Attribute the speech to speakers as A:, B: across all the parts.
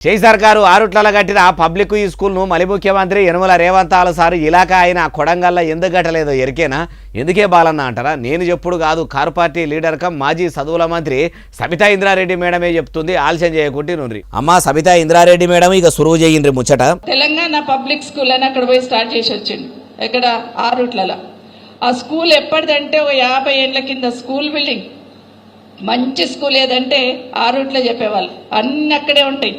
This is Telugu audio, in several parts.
A: చేయి సర్కారు ఆరుట్లలో కట్టిన పబ్లిక్ ఈ స్కూల్ను మలి ముఖ్యమంత్రి యనమల రేవంత్ సారు ఇలాకా అయిన కొడంగల్లో ఎందుకు కట్టలేదో ఎరికేనా? ఎందుకే బాలన్న అంటారా? నేను చెప్పుడు కాదు, కారు పార్టీ లీడర్ కమ్ మాజీ చదువుల మంత్రి సబితా ఇంద్రారెడ్డి మేడమే చెప్తుంది. ఆలస్యం చేయకుంటే నుండి అమ్మా సబితా ఇంద్రారెడ్డి మేడం ఇక సురువు చేయండి ముచ్చట.
B: తెలంగాణ పబ్లిక్ స్కూల్ అని అక్కడ పోయి స్టార్ట్ చేసి వచ్చిండు. ఇక్కడ ఆరుట్లలో ఆ స్కూల్ ఎప్పటిదంటే ఒక 50 ఏళ్ల కింద స్కూల్ బిల్డింగ్. మంచి స్కూల్ ఏదంటే ఆరుట్లో చెప్పేవాళ్ళు, అన్ని అక్కడే ఉంటాయి.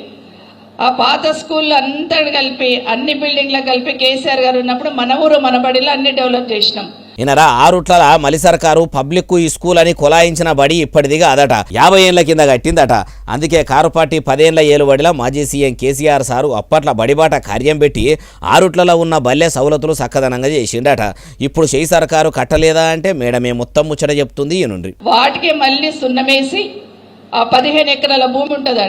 B: ఆ పాత స్కూల్లో అంతా కలిపి అన్ని బిల్డింగ్లకు కలిపి కేసీఆర్ గారు ఉన్నప్పుడు మన ఊరు మన బడిలో అన్ని డెవలప్ చేసినాం.
A: ఈయనరా ఆరుట్ల మలి సర్కారు పబ్లిక్ ఈ స్కూల్ అని కొలాయించిన బడి ఇప్పటిదిగా అదట, 50 ఏళ్ల కింద కట్టిందట. అందుకే కారు పార్టీ 10 ఏళ్ల ఏలుబడిలో మాజీ సీఎం కేసీఆర్ సారు అప్పట్ల బడిబాట కార్యం పెట్టి ఆరుట్లలో ఉన్న బల్లె సౌలతులు చక్కదనంగా చేసిండట. ఇప్పుడు చేయి సర్కారు కట్టలేదా అంటే మేడమే మొత్తం ముచ్చట చెప్తుంది ఈయనుండ్రి.
B: వాటికి మళ్ళీ సున్నమేసి ఆ 15 ఎకరాల భూమి ఉంటుంది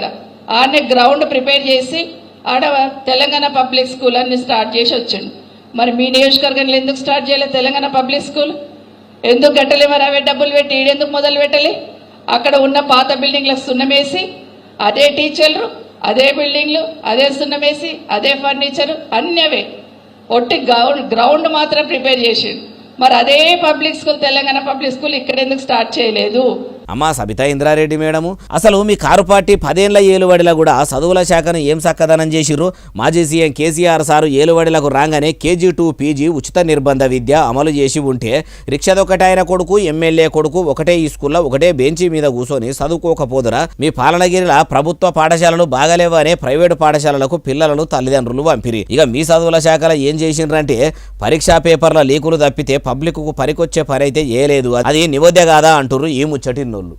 B: ఆడనే గ్రౌండ్ ప్రిపేర్ చేసి ఆడ తెలంగాణ పబ్లిక్ స్కూల్ అన్ని స్టార్ట్ చేసి వచ్చిండు. మరి మీ నియోజకవర్గంలో ఎందుకు స్టార్ట్ చేయలేదు తెలంగాణ పబ్లిక్ స్కూల్? ఎందుకు కట్టలే? మరి అవే డబ్బులు పెట్టి ఈడెందుకు మొదలు పెట్టలే? అక్కడ ఉన్న పాత బిల్డింగ్లకు సున్నమేసి అదే టీచర్లు, అదే బిల్డింగ్లు, అదే సున్నమేసి, అదే ఫర్నిచరు, అన్నీ అవే ఒట్టి గ్రౌండ్ మాత్రం ప్రిపేర్ చేసిండు. మరి అదే public school Telangana public school ఇక్కడ ఎందుకు స్టార్ట్ చేయలేదు?
A: అమ్మా సబితా ఇంద్రారెడ్డి మేడము, అసలు మీ కారు పార్టీ 10 ఏళ్ల ఏలుబడిలో కూడా చదువుల శాఖను ఏం చక్కదనం చేసిర్రు? మాజీ సీఎం కేసీఆర్ సారు ఏలుబడిలకు రాగానే KG to PG ఉచిత నిర్బంధ విద్య అమలు చేసి ఉంటే రిక్షదొక్కటాయన కొడుకు ఎమ్మెల్యే కొడుకు ఒకటే ఈ స్కూల్లో ఒకటే బెంచి మీద కూర్చొని చదువుకోకపోదురా? మీ పాలనగిరిల ప్రభుత్వ పాఠశాలలు బాగలేవనే ప్రైవేటు పాఠశాలలకు పిల్లలను తల్లిదండ్రులు పంపిరి. ఇక మీ చదువుల శాఖలో ఏం చేసిండ్రంటే పరీక్షా పేపర్ల లీకులు తప్పితే పబ్లిక్ కు పనికొచ్చే పని అయితే చేయలేదు. అది నివోద్య కాదా అంటుర్రు ఈ ముచ్చటి.